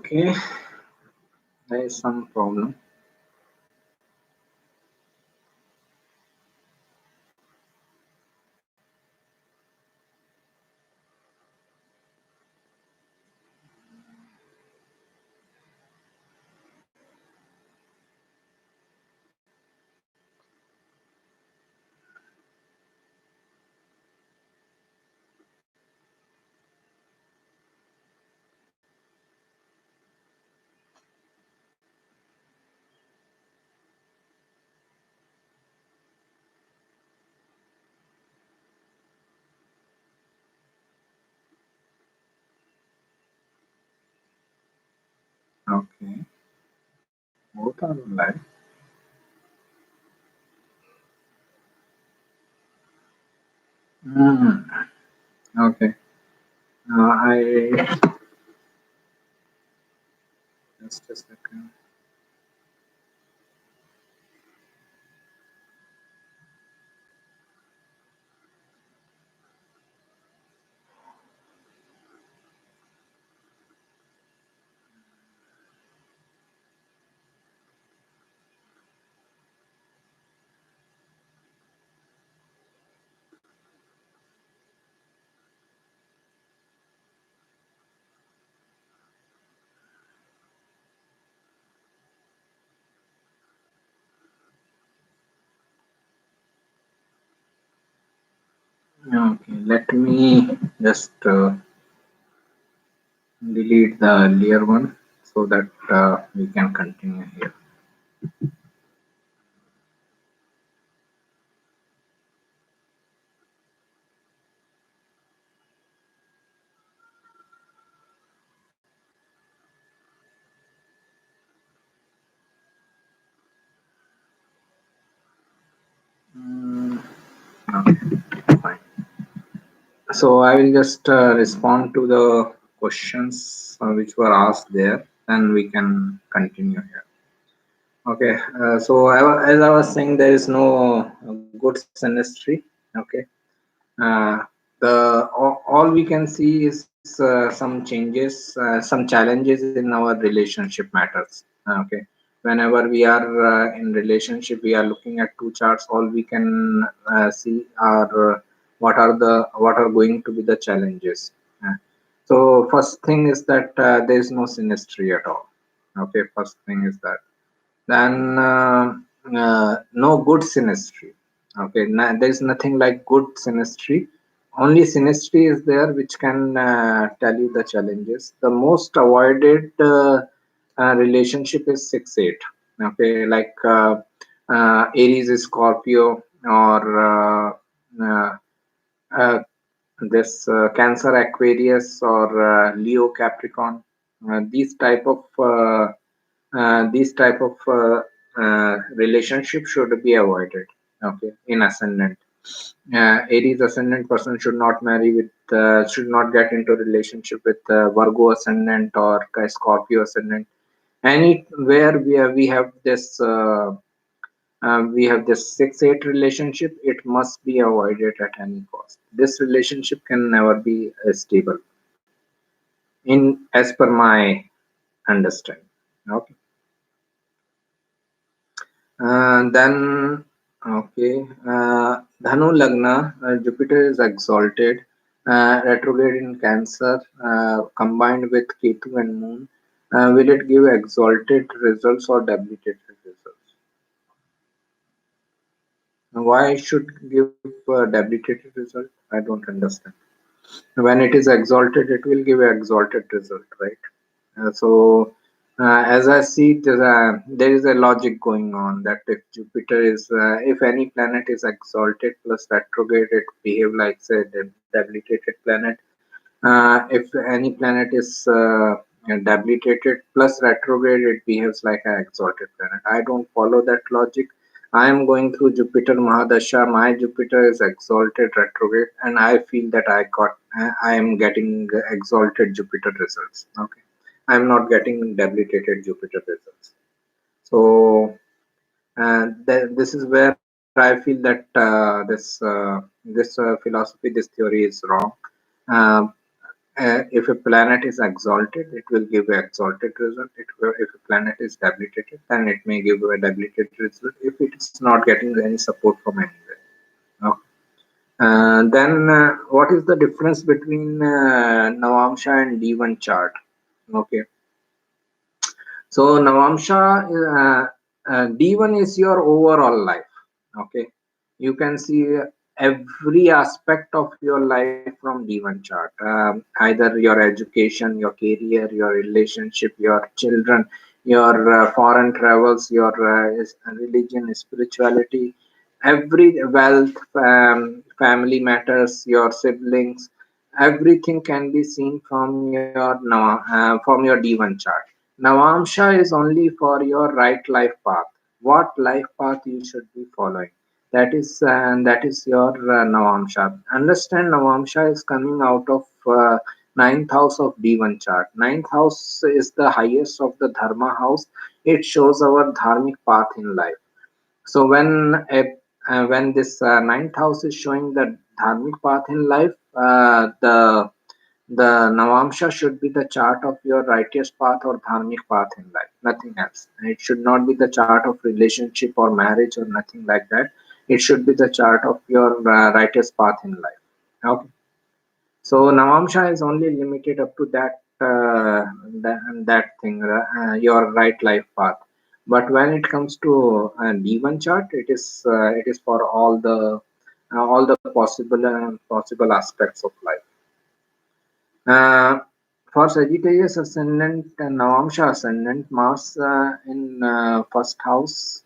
Okay, there is some problem. Okay, both are live. Hmm. Okay, I just a second. Okay, let me just delete the earlier one so that we can continue here. Mm, okay, fine. So I will just respond to the questions which were asked there, and we can continue here. Okay, so as I was saying, there is no good synastry. Okay, uh, all we can see is some changes, some challenges in our relationship matters. Okay, whenever we are in relationship, we are looking at two charts. All we can see are what are going to be the challenges. So first thing is that there is no synastry at all. Okay, first thing is that then no good synastry. Okay, there is nothing like good synastry. Only synastry is there which can tell you the challenges. The most avoided relationship is 6-8. Okay, like Aries is Scorpio, or uh, this Cancer Aquarius, or Leo Capricorn. These type of relationship should be avoided. Okay, in ascendant, Aries ascendant person should not marry with, should not get into relationship with Virgo ascendant or Scorpio ascendant. Anywhere we have this 6-8 relationship, it must be avoided at any cost. This relationship can never be stable, in as per my understanding. Okay. Then, okay, Dhanu Lagna, Jupiter is exalted, retrograde in Cancer, combined with Ketu and Moon. Will it give exalted results or debilitated results? Why it should give debilitated result? I don't understand. When it is exalted, it will give an exalted result, right? As I see, there is a logic going on that if Jupiter is, if any planet is exalted plus retrograde, it behave like say the debilitated planet. If any planet is debilitated plus retrograde, it behaves like an exalted planet. I don't follow that logic. I am going through Jupiter Mahadasha. My Jupiter is exalted retrograde, and I feel that I am getting exalted Jupiter results. Okay, I am not getting debilitated Jupiter results. So, this is where I feel that this philosophy, this theory is wrong. Uh, If a planet is exalted, it will give an exalted result. If a planet is debilitated, then it may give a debilitated result if it is not getting any support from anywhere. Okay. Then what is the difference between Navamsha and D1 chart? Okay. So Navamsha, D1 is your overall life. Okay. You can see every aspect of your life from D1 chart. Either your education, your career, your relationship, your children, your foreign travels, your religion, spirituality, every wealth, family matters, your siblings, everything can be seen from from your D1 chart. Navamsha is only for your right life path. What life path you should be following? That is your Navamsha. Understand, Navamsha is coming out of ninth house of D1 chart. Ninth house is the highest of the Dharma house. It shows our dharmic path in life. So when this ninth house is showing the dharmic path in life, the Navamsha should be the chart of your righteous path or dharmic path in life, nothing else. And it should not be the chart of relationship or marriage or nothing like that. It should be the chart of your righteous path in life. Okay. So Navamsha is only limited up to that thing, your right life path. But when it comes to D1 chart, it is for all the possible aspects of life. Uh, for Sagittarius ascendant and Navamsha ascendant, Mars in first house,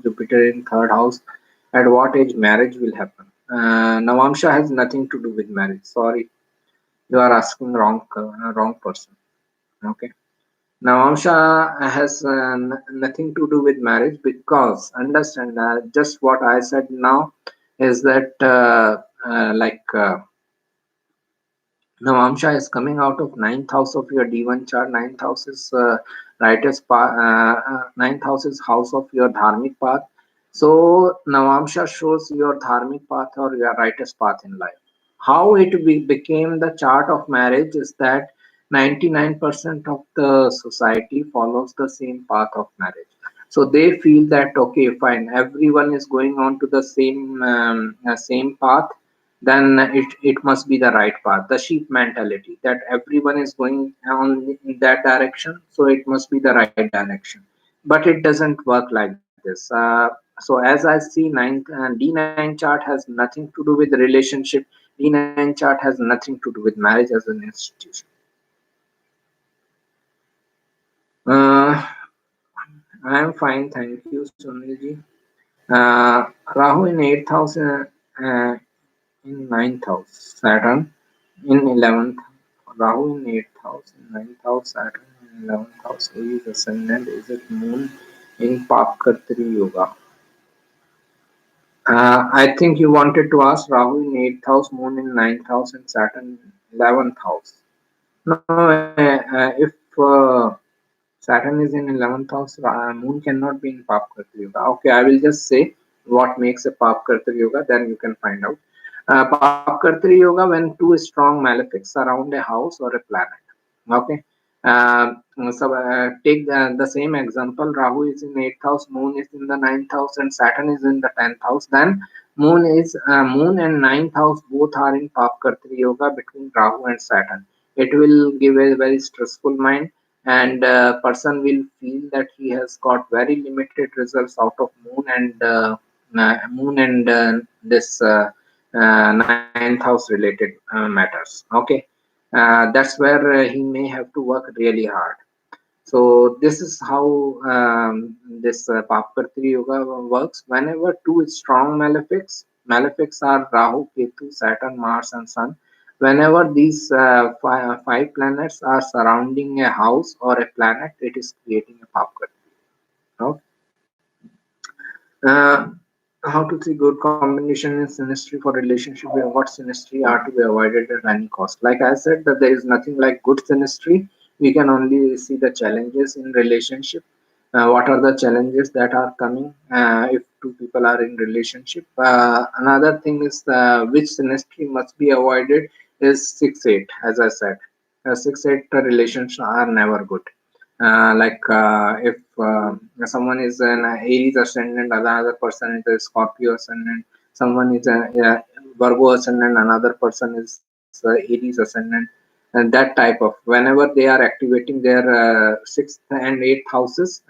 Jupiter in third house. At what age marriage will happen? Navamsha has nothing to do with marriage. Sorry, you are asking wrong person. Okay. Navamsha has nothing to do with marriage, because understand, just what I said now is that Navamsha is coming out of ninth house of your D1 chart. Ninth house is ninth house is house of your dharmic path. So Navamsha shows your dharmic path or your righteous path in life. How it became the chart of marriage is that 99% of the society follows the same path of marriage. So they feel that okay, fine, everyone is going on to the same path, then it must be the right path. The sheep mentality that everyone is going on in that direction, so it must be the right direction. But it doesn't work like this. So as I see, D9 chart has nothing to do with the relationship. D9 chart has nothing to do with marriage as an institution. Uh, I am fine, thank you, Sunilji. Rahu in 8th house, in 9th house, Saturn in 11th, Rahu in 8th house, in 9th house, Saturn in 11th house. Who is ascendant? Is it Moon in Papkartri Yoga? I think you wanted to ask Rahu in 8th house, Moon in 9th house, and Saturn in 11th house. No, if Saturn is in 11th house, Moon cannot be in Papkartri Yoga. Okay, I will just say what makes a Papkartri Yoga, then you can find out. Papkartri Yoga, when two strong malefics surround a house or a planet. Okay. Take the same example. Rahu is in 8th house, Moon is in the 9th house, and Saturn is in the 10th house. Then Moon and 9th house both are in Papkartri Yoga between Rahu and Saturn. It will give a very stressful mind, and person will feel that he has got very limited results out of Moon and ninth house related matters. Okay. That's where he may have to work really hard. So this is how this Papkartri Yoga works. Whenever two strong malefics are Rahu, Ketu, Saturn, Mars, and Sun. Whenever these five planets are surrounding a house or a planet, it is creating a Papkartri. Okay. Uh, how to see good combination in synastry for relationship, and what synastry are to be avoided at any cost. Like I said, that there is nothing like good synastry. We can only see the challenges in relationship. What are the challenges that are coming if two people are in relationship? Another thing is which synastry must be avoided is 6-8, as I said. 6-8 relations are never good. If someone is an Aries ascendant, another person is a Scorpio ascendant, someone is a Virgo ascendant, another person is Aries ascendant, and that type of whenever they are activating their sixth and eighth houses,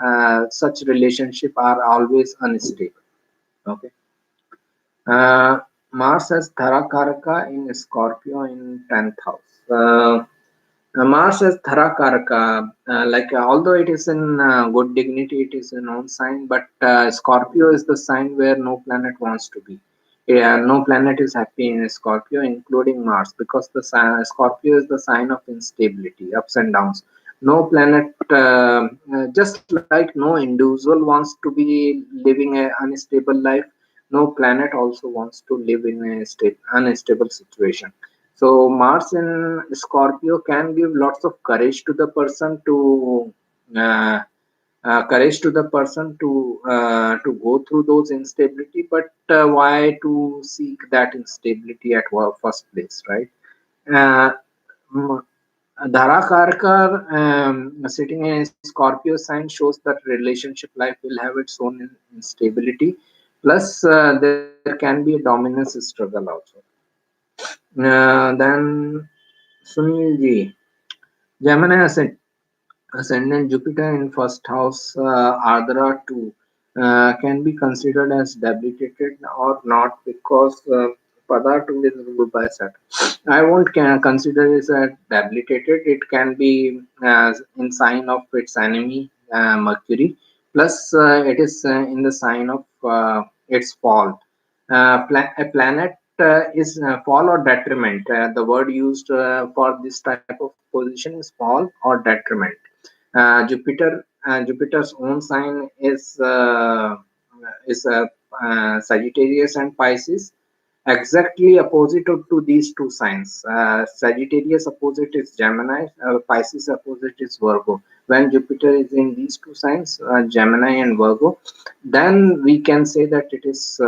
such relationship are always unstable. Okay. Uh, Mars has Dharakaraka in Scorpio in 10th house. Mars as Dharakaraka, although it is in good dignity, it is a known sign, but Scorpio is the sign where no planet wants to be. Yeah, no planet is happy in Scorpio, including Mars, because Scorpio is the sign of instability, ups and downs. No planet, just like no individual wants to be living an unstable life, no planet also wants to live in a unstable situation. So Mars in Scorpio can give lots of courage to the person uh, to go through those instability. But why to seek that instability at first place, right? Uh, m- Dharakarka sitting in a Scorpio sign shows that relationship life will have its own instability. Plus, there can be a dominance struggle also. Then Sunil ji, Gemini ascendant Jupiter in first house, Ardra too, can be considered as debilitated or not because Pada too is ruled by Saturn. I won't consider it as debilitated. It can be in sign of its enemy, Mercury. Plus, it is in the sign of its fall. A planet is fall or detriment. The word used for this type of position is fall or detriment. Jupiter's own sign is Sagittarius and Pisces, exactly opposite to these two signs. Sagittarius opposite is Gemini, Pisces opposite is Virgo. When Jupiter is in these two signs, Gemini and Virgo, then we can say that it is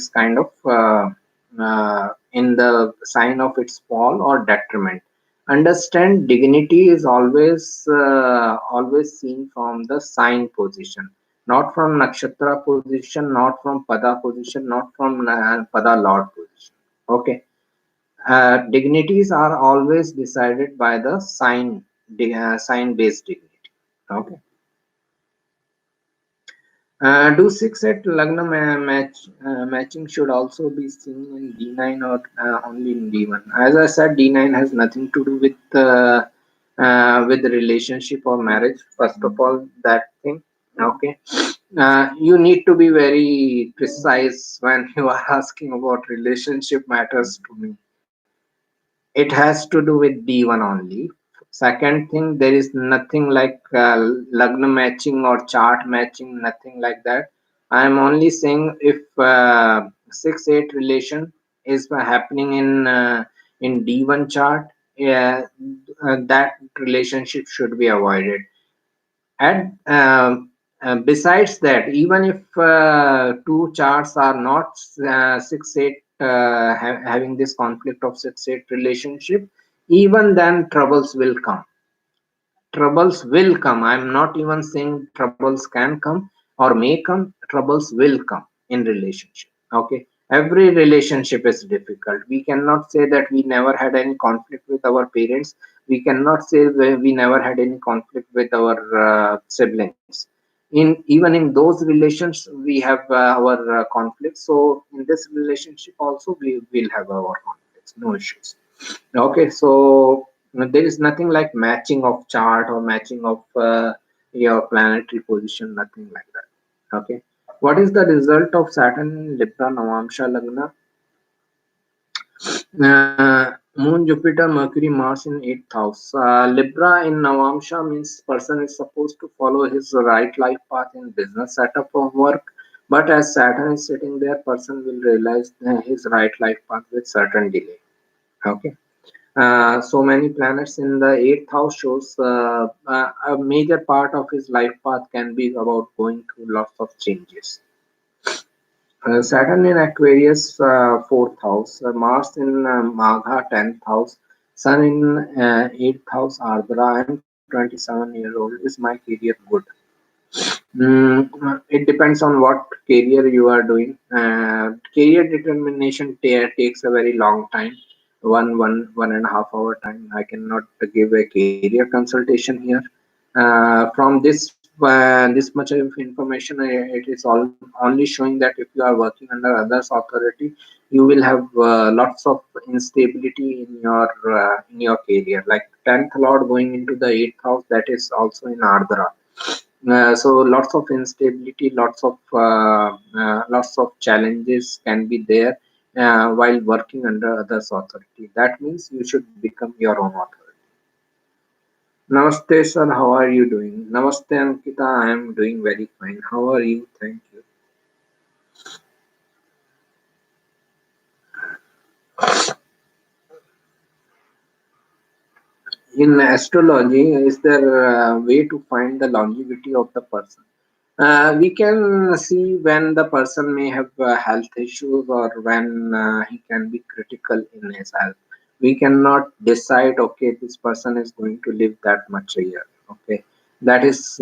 kind of in the sign of its fall or detriment. Understand, dignity is always seen from the sign position, not from nakshatra position, not from pada position, not from pada lord position. Okay. Dignities are always decided by the sign based dignity. Okay. Do 6 at Lagna matching should also be seen in D9 or only in D1? As I said, D9 has nothing to do with the relationship or marriage. First of all, that thing. Okay. You need to be very precise when you are asking about relationship matters to me. It has to do with D1 only. Second thing, there is nothing like Lagna matching or chart matching, nothing like that. I am only saying if 6-8 relation is happening in D1 chart, yeah, that relationship should be avoided. And besides that, even if two charts are not 6-8 having this conflict of 6-8 relationship, even then troubles will come. I'm not even saying troubles can come or may come. Troubles will come in relationship. Okay. Every relationship is difficult. We cannot say that we never had any conflict with our parents. We cannot say that we never had any conflict with our siblings. In even in those relations we have our conflicts. So in this relationship also we will have our conflicts, no issues. Okay, so there is nothing like matching of chart or matching of your planetary position, nothing like that. Okay, what is the result of Saturn in Libra Navamsha Lagna? Moon, Jupiter, Mercury, Mars in 8th house. Libra in Navamsha means person is supposed to follow his right life path in business setup of work. But as Saturn is sitting there, person will realize his right life path with certain delay. Okay. So many planets in the 8th house shows a major part of his life path can be about going through lots of changes. Saturn in Aquarius, fourth house. Mars in Magha, 10th house. Sun in eighth house, Ardra. I'm 27-year-old. Is my career good? It depends on what career you are doing. Career determination takes a very long time, 1.5 hour time. I cannot give a career consultation here. From this much of information, it is only showing that if you are working under others' authority, you will have lots of instability in your career. Like 10th lord going into the 8th house, that is also in Ardra. So lots of instability, lots of challenges can be there while working under others' authority. That means you should become your own authority. Namaste, sir. How are you doing? Namaste, Ankita. I am doing very fine. How are you? Thank you. In astrology, is there a way to find the longevity of the person? We can see when the person may have health issues or when he can be critical in his health. We cannot decide, okay, this person is going to live that much a year. Okay, that is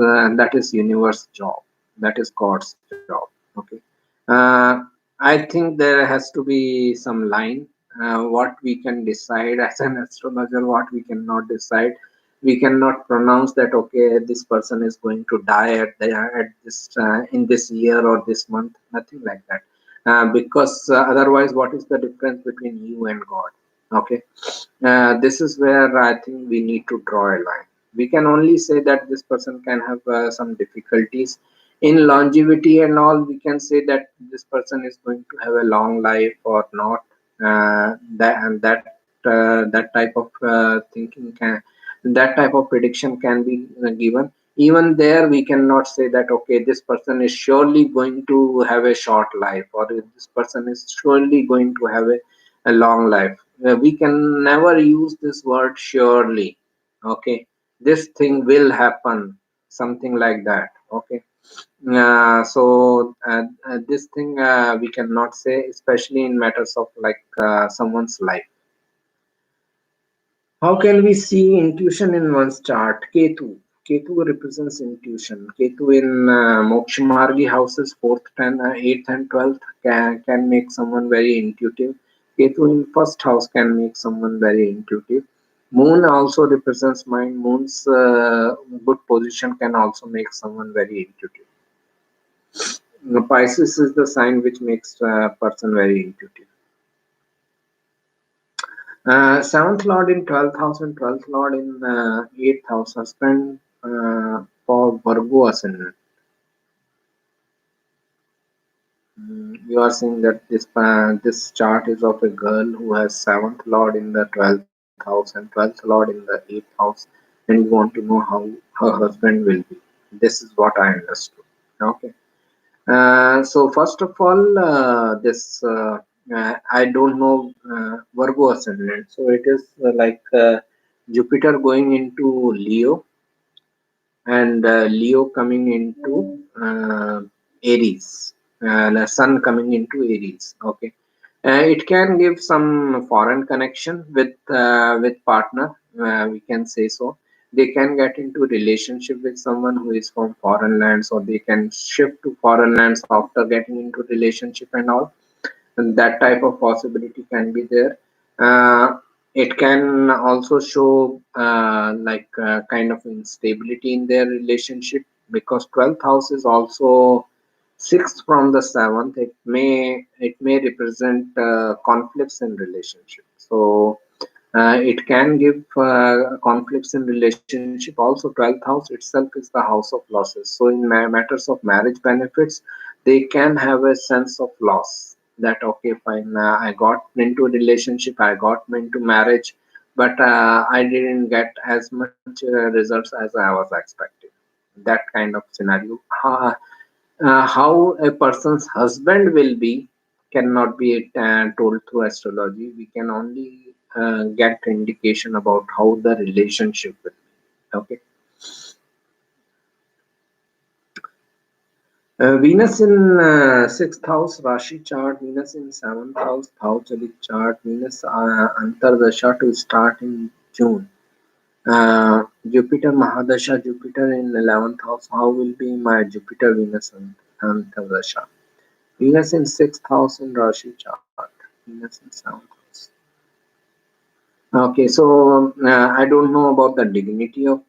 universe job. That is God's job. Okay, uh, I think there has to be some line. What we can decide as an astrologer, what we cannot decide. We cannot pronounce that okay, this person is going to die at this in this year or this month. Nothing like that, because otherwise, what is the difference between you and God? Okay, this is where I think we need to draw a line. We can only say that this person can have some difficulties in longevity and all. We can say that this person is going to have a long life or not. That type of thinking can, that type of prediction can be given. Even there, we cannot say that okay, this person is surely going to have a short life, or this person is surely going to have a long life. We can never use this word surely. Okay, this thing will happen, something like that. Okay, this thing we cannot say, especially in matters of like someone's life. How can we see intuition in one's chart? Ketu. Ketu represents intuition. Ketu in Mokshamargi houses, 4th, 10th, 8th, and 12th can make someone very intuitive. Ketu in first house can make someone very intuitive. Moon also represents mind. Moon's good position can also make someone very intuitive. Pisces is the sign which makes a person very intuitive. Seventh lord in 12th house and 12th lord in 8th house, husband for Virgo ascendant. You are saying that this chart is of a girl who has 7th lord in the 12th house and 12th lord in the 8th house, and you want to know how her husband will be. This is what I understood. Okay. So first of all, I don't know Virgo ascendant. So it is Jupiter going into Leo and Leo coming into Aries, the Sun coming into Aries. Okay, it can give some foreign connection with partner. We can say so. They can get into relationship with someone who is from foreign lands, or they can shift to foreign lands after getting into relationship and all, and that type of possibility can be there. It can also show kind of instability in their relationship, because 12th house is also sixth from the seventh. It may represent conflicts in relationship. So it can give conflicts in relationship. Also, 12th house itself is the house of losses. So, in matters of marriage benefits, they can have a sense of loss. That okay, fine, I got into a relationship, I got into marriage, but I didn't get as much results as I was expecting. That kind of scenario. How a person's husband will be cannot be told through astrology. We can only get indication about how the relationship will be. Okay. Venus in sixth house Rashi chart, Venus in seventh house Bhauchalit chart, Venus Antardasha to start in June. Jupiter Mahadasha, Jupiter in 11th house. How will be my Jupiter Venus Antardasha? Venus in sixth house in Rashi chart, Venus in seventh house. Okay, so I don't know about the dignity of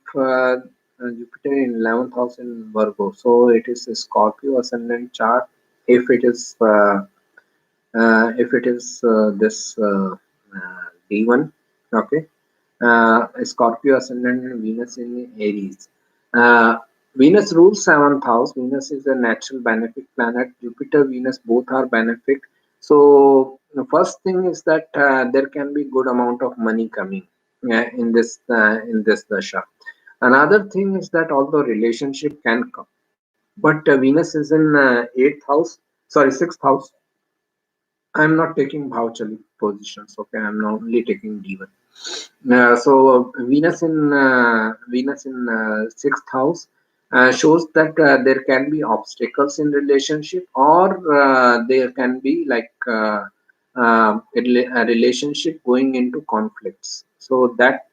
Jupiter in 11th house in Virgo. So it is a Scorpio ascendant chart. If it is this D1, okay, Scorpio ascendant and Venus in Aries. Uh, Venus rules seventh house. Venus is a natural benefic planet. Jupiter, Venus both are benefic. So the first thing is that there can be good amount of money coming in this dasha. Another thing is that although relationship can come, but Venus is in eighth house, sorry sixth house. I'm not taking Bhauchali positions. Okay, I'm not only taking D1. So Venus in sixth house shows that there can be obstacles in relationship, or there can be like a relationship going into conflicts. So that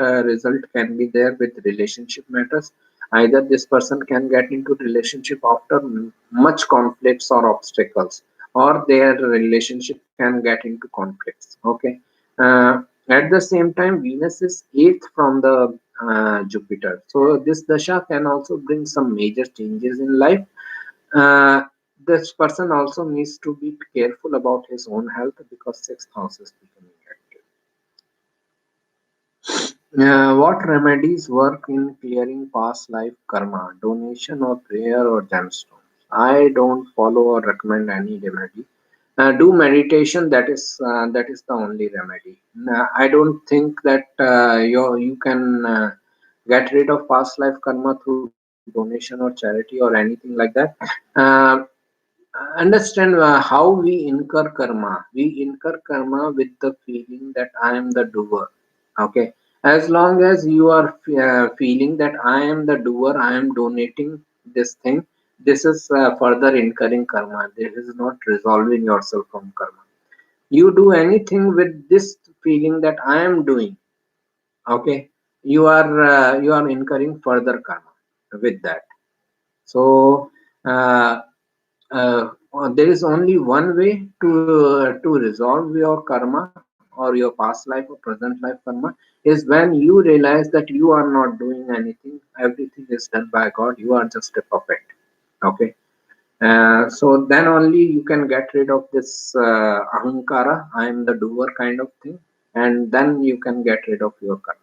result can be there with relationship matters. Either this person can get into relationship after much conflicts or obstacles, or their relationship can get into conflicts. Okay. uh, at the same time, Venus is eighth from the Jupiter. So this dasha can also bring some major changes in life. Uh, this person also needs to be careful about his own health because sixth house is becoming active. What remedies work in clearing past life karma? Donation or prayer or gemstone? I don't follow or recommend any remedy. Do meditation. That is the only remedy. I don't think that you can get rid of past life karma through donation or charity or anything like that. Uh, Understand how we incur karma. We incur karma with the feeling that I am the doer. Okay, as long as you are feeling that I am the doer, I am donating this thing, this is further incurring karma. This is not resolving yourself from karma. You do anything with this feeling that I am doing, okay, you are incurring further karma with that. So uh, there is only one way to resolve your karma or your past life or present life karma is when you realize that you are not doing anything. Everything is done by God. You are just a puppet. Okay. So then only you can get rid of this ahankara, I am the doer kind of thing, and then you can get rid of your karma.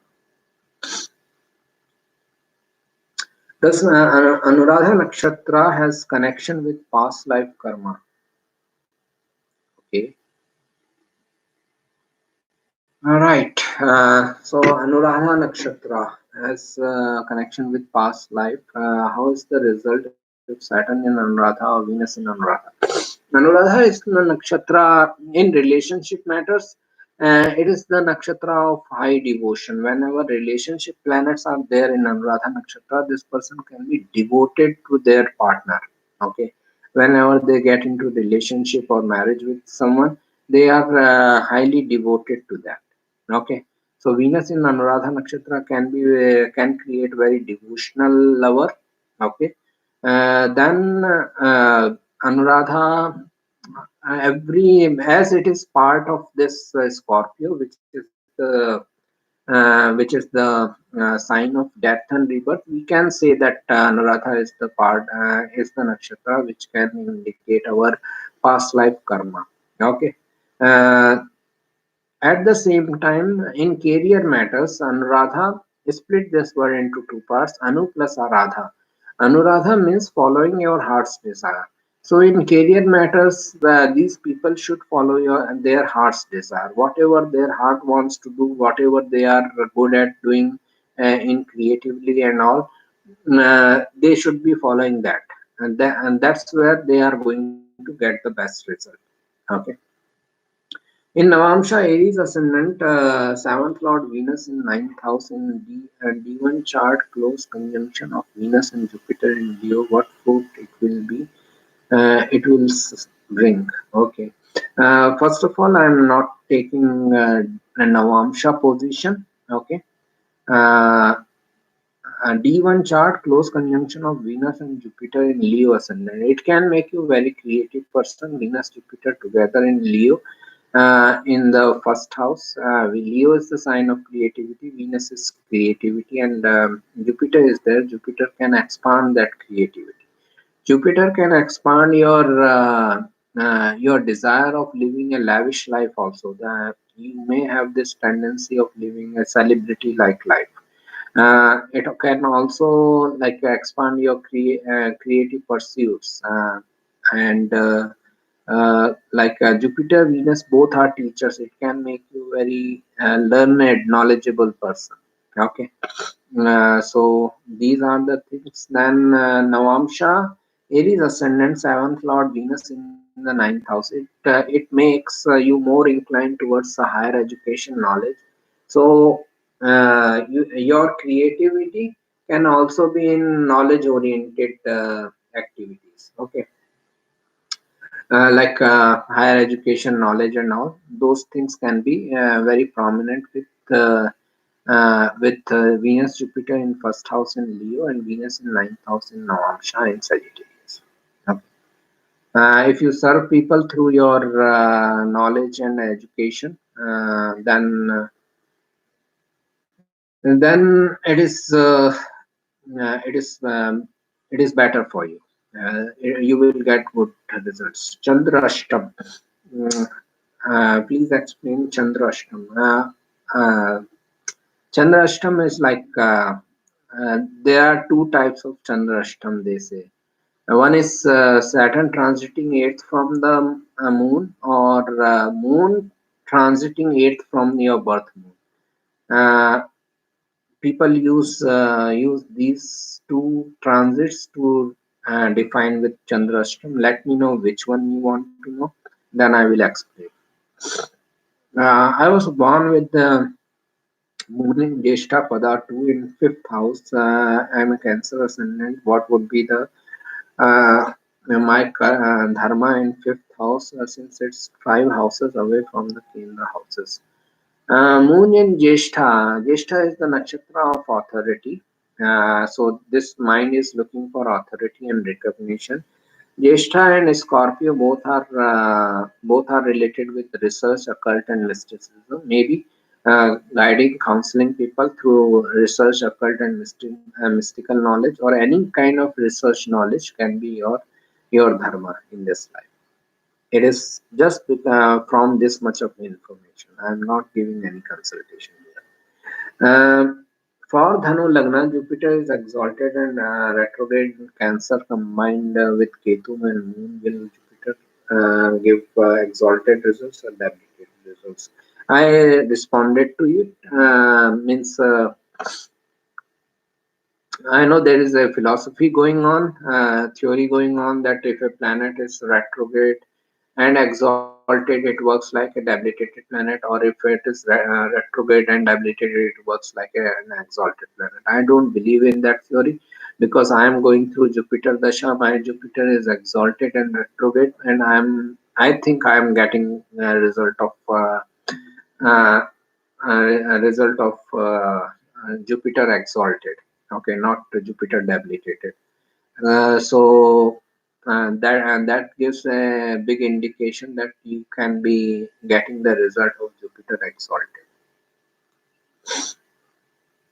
Thus, Anuradha Nakshatra has connection with past life karma. Okay. All right. So Anuradha Nakshatra has connection with past life. How is the result if Saturn in Anuradha or Venus in Anuradha? Anuradha is the nakshatra in relationship matters. It is the nakshatra of high devotion. Whenever relationship planets are there in Anuradha nakshatra, this person can be devoted to their partner. Okay. Whenever they get into relationship or marriage with someone, they are highly devoted to that. Okay. So Venus in Anuradha nakshatra can create very devotional lover. Okay. Then Anuradha, every as it is part of this Scorpio, which is the sign of death and rebirth, we can say that Anuradha is the part is the nakshatra which can indicate our past life karma. Okay. Uh, at the same time, in career matters, Anuradha split this word into two parts, Anu plus Aradha. Anuradha means following your heart's desire. So in career matters, these people should follow their heart's desire. Whatever their heart wants to do, whatever they are good at doing in creatively and all, they should be following that. And that's where they are going to get the best result. Okay. In Navamsha Aries ascendant, seventh Lord Venus in ninth house in D1 chart, close conjunction of Venus and Jupiter in Leo. What fruit it will be? It will bring. Okay. First of all, I am not taking a Navamsha position. Okay. Uh, D1 chart, close conjunction of Venus and Jupiter in Leo ascendant. It can make you very creative person. Venus Jupiter together in Leo in the first house. Leo is the sign of creativity. Venus is creativity, and Jupiter is there. Jupiter can expand that creativity. Jupiter can expand your desire of living a lavish life. Also, you may have this tendency of living a celebrity-like life. It can also like expand your creative pursuits and like Jupiter, Venus, both are teachers. It can make you very learned, knowledgeable person. Okay, so these are the things. Then Navamsha, Aries ascendant, seventh Lord Venus in the ninth house. It makes you more inclined towards higher education knowledge. So your creativity can also be in knowledge oriented activities. Okay, like higher education knowledge and all those things can be very prominent with Venus Jupiter in first house in Leo and Venus in ninth house in Navamsha in Sagittarius. Okay. If you serve people through your knowledge and education, then it is better for you. You will get good results. Chandrashtam. Mm, please explain Chandrashtam. Chandrashtam is like there are two types of Chandrashtam. They say one is Saturn transiting eighth from the moon, or moon transiting eighth from your birth moon. People use these two transits to define with Chandrashtam. Let me know which one you want to know, then I will explain. I was born with the moon in Jeshta Pada 2 in fifth house. I am a Cancer ascendant. What would be the my dharma in fifth house, since it's five houses away from the Kendra houses? Moon in Jeshta. Jeshta is the nakshatra of authority. So this mind is looking for authority and recognition. Jeshta and Scorpio both are related with research, occult, and mysticism. Maybe guiding, counseling people through research, occult, and mystical knowledge, or any kind of research knowledge can be your dharma in this life. It is just from this much of information. I am not giving any consultation here. For Dhanu Lagna, Jupiter is exalted and retrograde in Cancer combined with Ketu and Moon. Will Jupiter give exalted results or debilitated results? I responded to it. Means I know there is a philosophy going on, theory going on that if a planet is retrograde and exalted, it works like a debilitated planet, or if it is retrograde and debilitated, it works like an exalted planet. I don't believe in that theory because I am going through Jupiter Dasha. My Jupiter is exalted and retrograde, and I think I am getting uh, a result of Jupiter exalted. Okay, not Jupiter debilitated. So that gives a big indication that you can be getting the result of Jupiter exalted.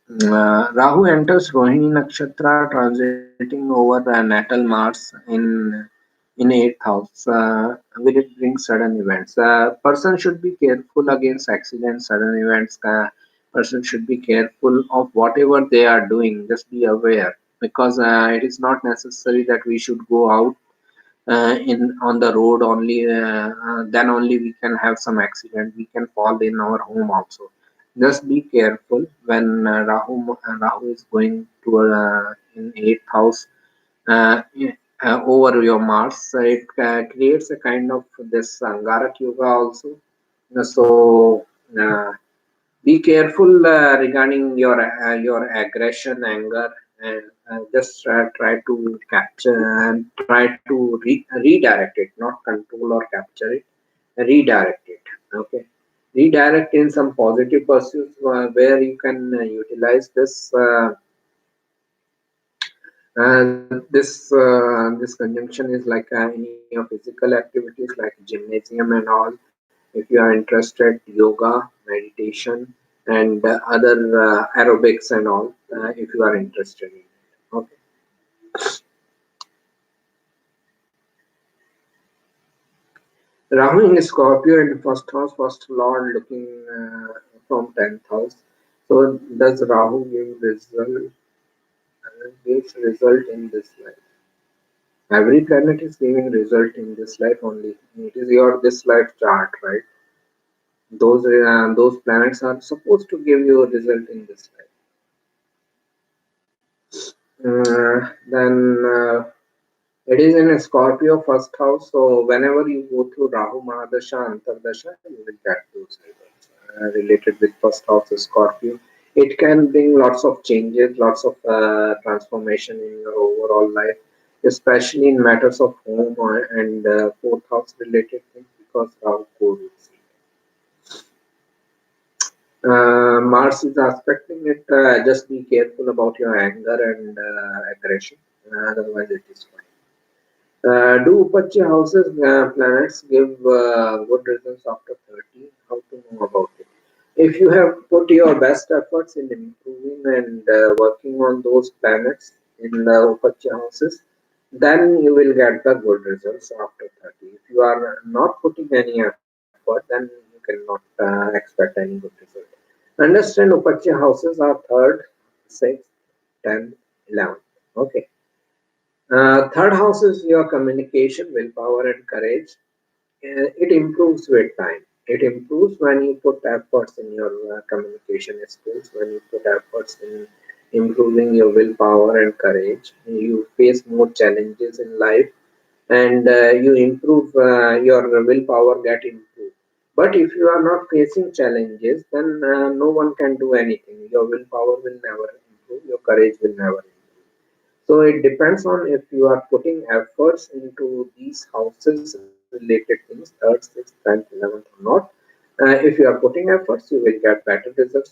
Rahu enters Rohini Nakshatra, transiting over natal Mars in eighth house. Will it bring sudden events? Person should be careful against accidents, sudden events. Person should be careful of whatever they are doing. Just be aware, because it is not necessary that we should go out in on the road only. Then only we can have some accident. We can fall in our home also. Just be careful when Rahu is going to in eighth house over your Mars. It creates a kind of this Angarak Yoga also. So be careful regarding your aggression, anger, and just try to capture and try to redirect it, not control or capture it. Redirect it. Okay, redirect in some positive pursuits where you can utilize this conjunction is like any of physical activities like gymnasium and all. If you are interested, yoga, meditation, and other aerobics and all, if you are interested in it. Okay. Rahu in Scorpio in first house, first lord looking from 10th house. So does Rahu gives result in this life? Every planet is giving result in this life only. It is your this life chart, right? Those planets are supposed to give you a result in this life. Then it is in a Scorpio first house, so whenever you go through Rahu Mahadasha, Antardasha, you will get those results related with first house of Scorpio. It can bring lots of changes, lots of transformation in your overall life, especially in matters of home and fourth house related things because Rahu co-rules. Mars is aspecting it. Just be careful about your anger and aggression. Otherwise, it is fine. Do Upacha houses planets give good results after 30? How to know about it? If you have put your best efforts in improving and working on those planets in the Upacha houses, then you will get the good results after 30. If you are not putting any effort, then you cannot expect any good result. Understand Upacha houses are 3rd, 6th, 10th, 11th. Okay. Third house is your communication, willpower, and courage. It improves with time. It improves when you put efforts in your communication skills, when you put efforts in improving your willpower and courage. You face more challenges in life, and you improve your willpower get improved. But if you are not facing challenges, then no one can do anything. Your willpower will never improve. Your courage will never improve. So it depends on if you are putting efforts into these houses related things, 3rd, 6th, 10th, 11th or not. If you are putting efforts, you will get better results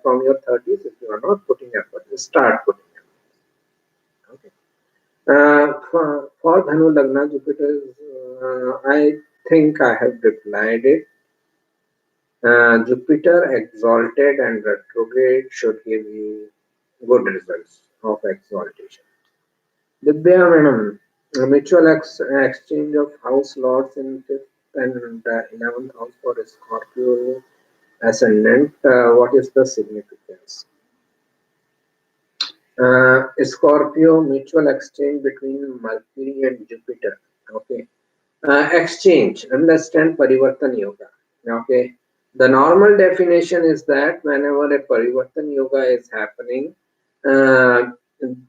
from your 30s. If you are not putting efforts, you start putting efforts. Okay. For Dhanu Lagna Jupiter, I think I have replied it. Jupiter exalted and retrograde should give you good results of exaltation. Vidya Madam, a mutual exchange of house lords in 5th and 11th house for Scorpio ascendant. What is the significance? Scorpio mutual exchange between Mercury and Jupiter. Okay. Exchange. Understand Parivartan Yoga. Okay. The normal definition is that whenever a Parivartan Yoga is happening, uh,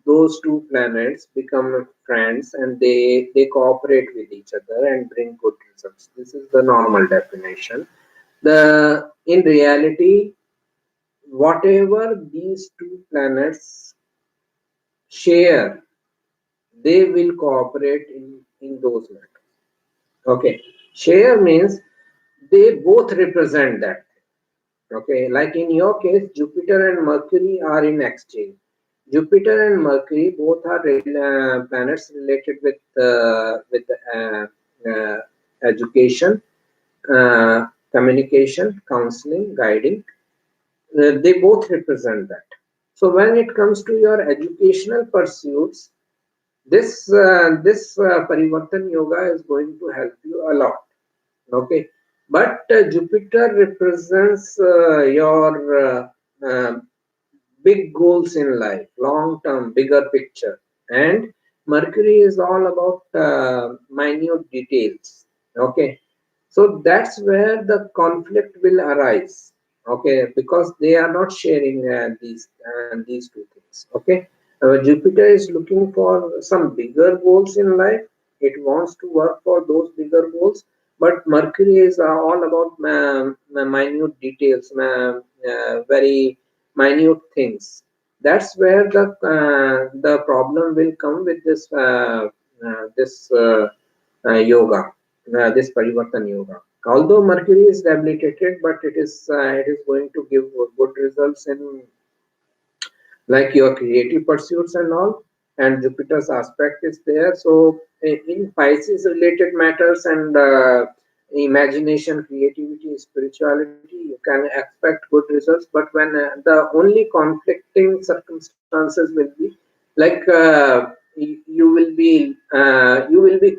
those two planets become friends and they cooperate with each other and bring good results. This is the normal definition. The in reality, whatever these two planets share, they will cooperate in those matters. Okay. Share means they both represent that. Okay, like in your case, Jupiter and Mercury are in exchange. Jupiter and Mercury both are planets related with uh, education, communication, counseling, guiding. They both represent that. So when it comes to your educational pursuits, this Parivartan Yoga is going to help you a lot. Okay, but Jupiter represents your big goals in life, long term, bigger picture, and Mercury is all about minute details. Okay, so that's where the conflict will arise. Okay, because they are not sharing these two things. Okay, Jupiter is looking for some bigger goals in life. It wants to work for those bigger goals, But Mercury is all about minute details, very minute things. That's where the problem will come with this yoga, this Parivartan yoga. Although Mercury is debilitated, but it is going to give good results in like your creative pursuits and all. And Jupiter's aspect is there. So in Pisces related matters and imagination, creativity, spirituality, you can expect good results. But when the only conflicting circumstances will be like you will be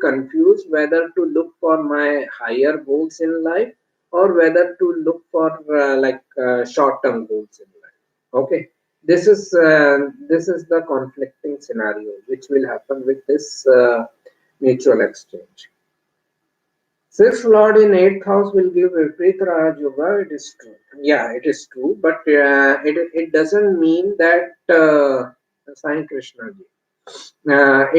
confused whether to look for my higher goals in life or whether to look for short term goals in life. Okay, this is the conflicting scenario which will happen with this mutual exchange. Sixth lord in eighth house will give Viparita Raj Yoga. It is true. Yeah, it is true, but it doesn't mean that Sai Krishna ji.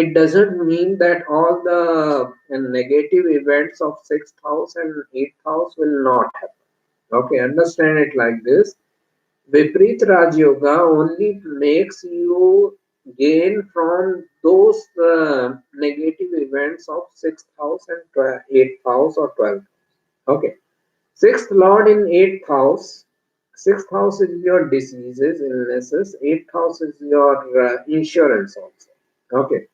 It doesn't mean that all the negative events of sixth house and eighth house will not happen. Okay, understand it like this. Viparit Raj Yoga only makes you gain from those negative events of sixth house and eighth house or 12th. Okay. Sixth lord in eighth house. Sixth house is your diseases, illnesses. Eighth house is your insurance also. Okay.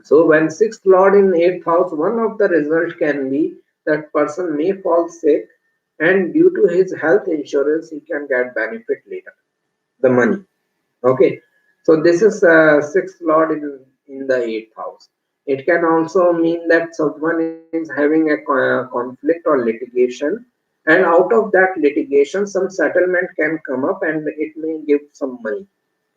So when sixth lord in eighth house, one of the result can be that person may fall sick and due to his health insurance, he can get benefit later, the money. Okay. So this is sixth lord in the eighth house. It can also mean that someone is having a conflict or litigation, and out of that litigation, some settlement can come up and it may give some money.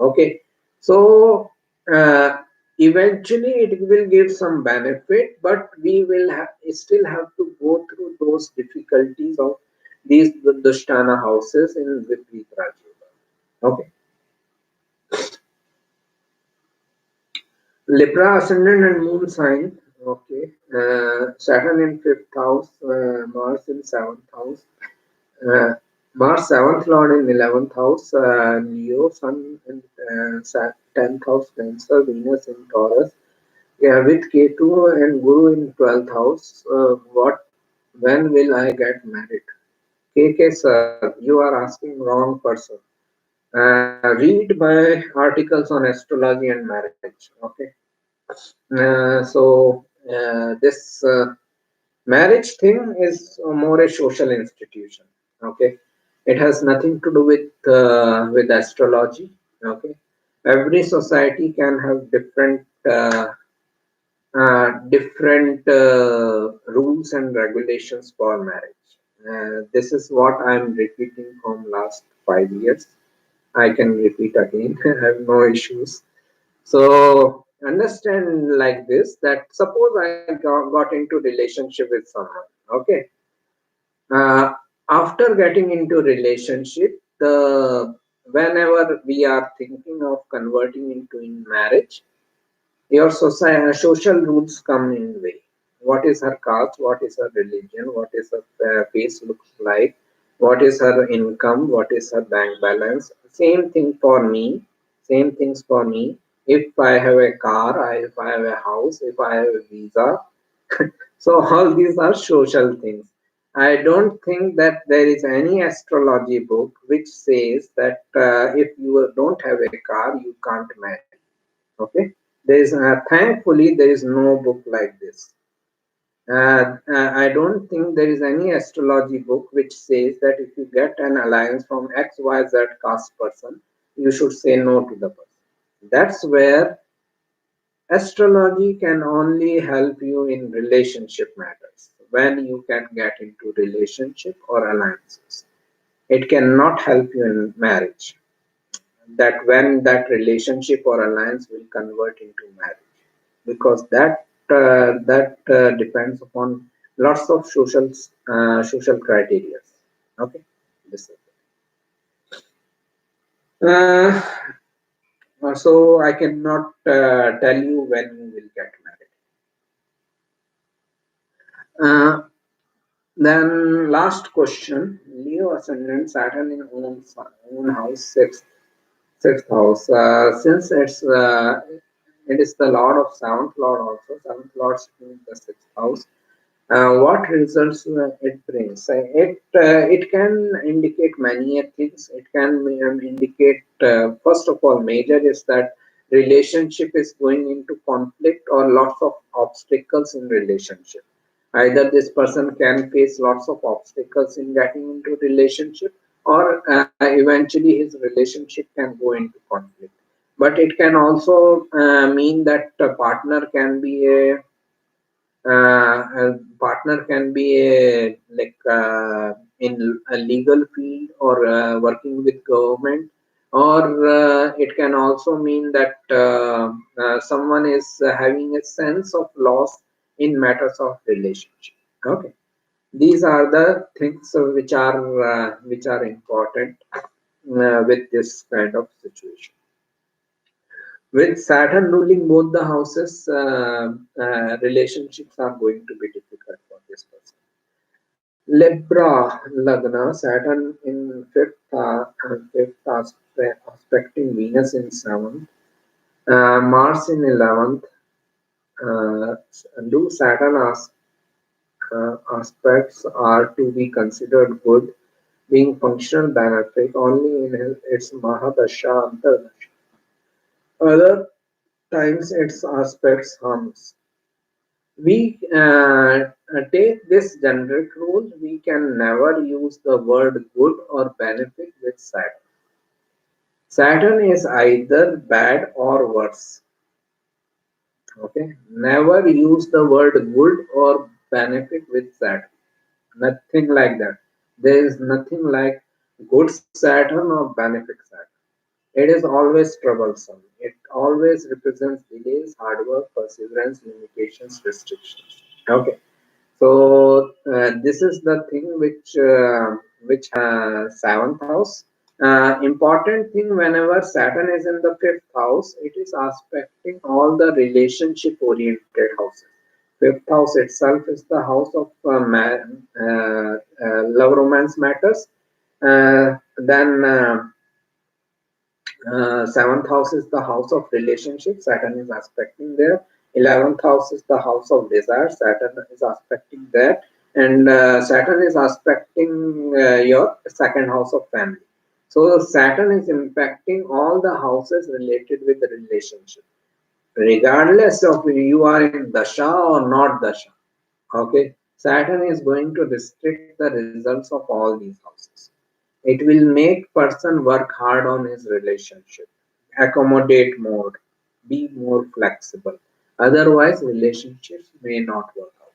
Okay, so uh, eventually it will give some benefit, but we will still have to go through those difficulties of these Dushtana houses in Vipreet Raj Yoga. Okay, Libra ascendant and moon sign. Okay, Saturn in fifth house, Mars in seventh house. Uh, Mars seventh lord in 11th house, Leo, Sun in 10th house, Cancer, Venus in Taurus, yeah, with Ketu and Guru in 12th house. When will I get married? KK sir, you are asking wrong person. Read my articles on astrology and marriage. Okay. This marriage thing is more a social institution. Okay, it has nothing to do with astrology. Okay, every society can have different rules and regulations for marriage. This is what I'm repeating from last 5 years. I can repeat again. I have no issues. So understand like this that suppose I got into relationship with someone. Okay, uh, after getting into relationship, the whenever we are thinking of converting into in marriage, your society, social rules come in way. What is her caste? What is her religion? What is her face looks like? What is her income? What is her bank balance? Same thing for me. Same things for me. If I have a car, if I have a house, if I have a visa, so all these are social things. I don't think that there is any astrology book which says that if you don't have a car, you can't marry. Okay, there is thankfully there is no book like this. I don't think there is any astrology book which says that if you get an alliance from XYZ caste person, you should say no to the person. That's where astrology can only help you in relationship matters when you can get into relationship or alliances. It cannot help you in marriage. That when that relationship or alliance will convert into marriage, because that depends upon lots of social criteria. Okay, this is uh, so I cannot tell you when you will get married. Uh, then last question: Leo ascendant Saturn in own house, sixth house. Since it is the lord of seventh lord also. Seventh lord sitting in the sixth house. What results it brings? It can indicate many things. It can indicate, first of all, major is that relationship is going into conflict or lots of obstacles in relationship. Either this person can face lots of obstacles in getting into relationship, or eventually his relationship can go into conflict. But it can also mean that a partner can be a partner can be a like in a legal field, or working with government, or it can also mean that someone is having a sense of loss in matters of relationship. Okay, these are the things which are important with this kind of situation. With Saturn ruling both the houses, relationships are going to be difficult for this person. Libra Lagna, Saturn in fifth aspecting Venus in seventh, Mars in 11th. Do Saturn aspects are to be considered good, being functional benefic only in its Mahadasha Antardasha. Other times its aspects harms. We take this generic rule: we can never use the word good or benefit with Saturn. Saturn is either bad or worse. Okay, never use the word good or benefit with Saturn. Nothing like that. There is nothing like good Saturn or benefit Saturn. It is always troublesome. It always represents delays, hard work, perseverance, limitations, restrictions. Okay. So this is the thing which seventh house. Important thing: whenever Saturn is in the fifth house, it is aspecting all the relationship oriented houses. Fifth house itself is the house of love romance matters. Then seventh house is the house of relationships. Saturn is aspecting there. 11th house is the house of desire. Saturn is aspecting there. And Saturn is aspecting your second house of family. So Saturn is impacting all the houses related with the relationship, regardless of you are in dasha or not dasha. Okay, Saturn is going to restrict the results of all these houses. It will make person work hard on his relationship, accommodate more, be more flexible. Otherwise, relationships may not work out.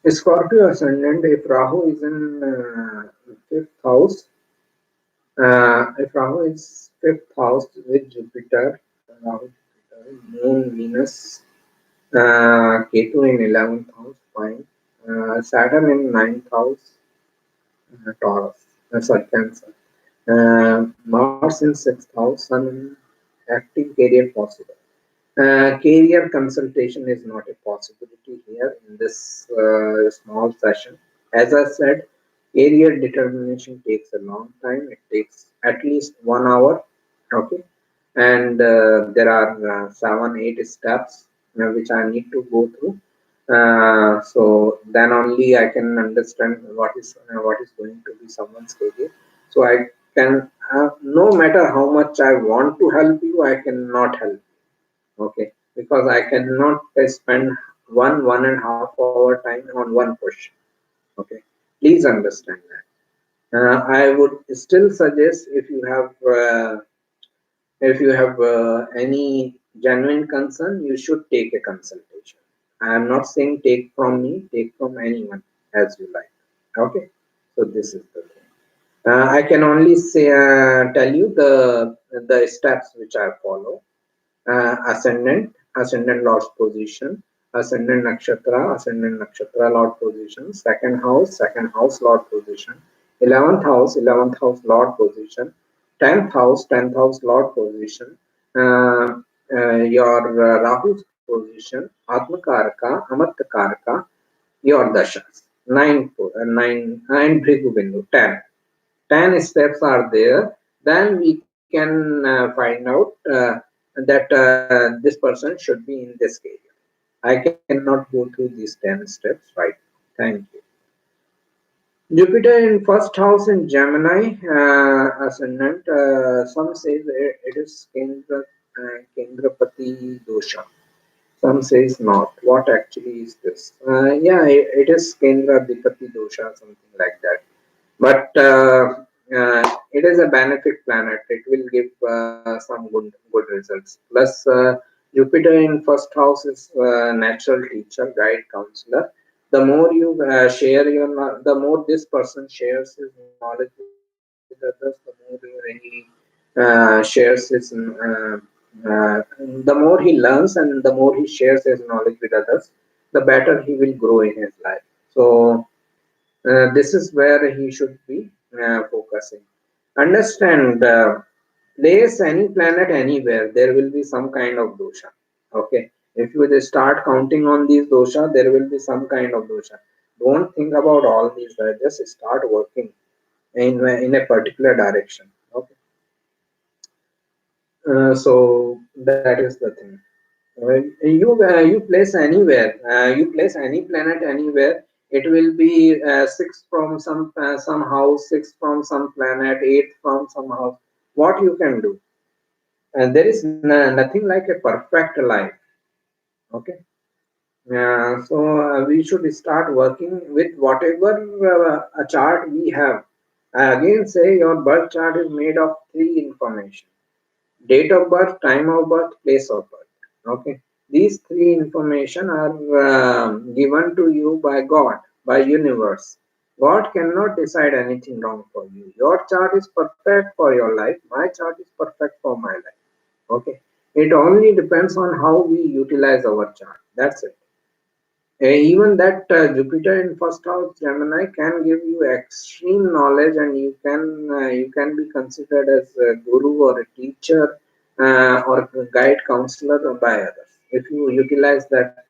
Scorpio ascendant, if Rahu is in fifth house, if Rahu is fifth house with Jupiter, Moon, Venus, Ketu in 11th house, fine. Saturn in ninth house, Taurus, sorry, Cancer. Mars in sixth house, Sun in active career possible. Career consultation is not a possibility here in this small session. As I said, career determination takes a long time. It takes at least 1 hour. Okay, and there are 7, 8 steps which I need to go through. So then only I can understand what is going to be someone's career. So I can, no matter how much I want to help you, I cannot help. Okay, because I cannot spend 1.5 hour time on one question. Okay, please understand that. I would still suggest, if you have any genuine concern, you should take a consultation. I am not saying take from me, take from anyone as you like. Okay, so this is the thing. I can only say, tell you the steps which I follow. Ascendant lord's position, ascendant nakshatra lord position, second house lord position, 11th house lord position, 10th house lord position, your Rahu's position, Atmakaraka, Amatkaraka, your dashas. Nine Bhrigu Bindu, 10. 10 steps are there. Then we can find out that this person should be in this area. I cannot go through these 10 steps right now. Thank you. Jupiter in first house in Gemini ascendant. Some says it is Kendrapati dosha. Some says not. What actually is this? Yeah, it is Kendra Dipati dosha, something like that. But it is a benefic planet. It will give some good results. Plus, Jupiter in first house is natural teacher, guide, counselor. The more you share the more this person shares his knowledge with others, the more he shares his the more he learns and the more he shares his knowledge with others, the better he will grow in his life. So this is where he should be focusing. Understand, place any planet anywhere, there will be some kind of dosha. Okay, if you just start counting on these dosha, there will be some kind of dosha. Don't think about all these. Just start working in a particular direction. Okay, so that is the thing. You place anywhere, you place any planet anywhere, it will be six from some house, six from some planet, eight from some house. What you can do, and there is nothing like a perfect life. Okay, so we should start working with whatever a chart we have. I again say your birth chart is made of three information: date of birth, time of birth, place of birth. Okay, these three information are given to you by God, by universe. God cannot decide anything wrong for you. Your chart is perfect for your life, my chart is perfect for my life. Okay, it only depends on how we utilize our chart. That's it. Even that Jupiter in first house Gemini can give you extreme knowledge, and you can be considered as a guru or a teacher or a guide counselor by others if you utilize that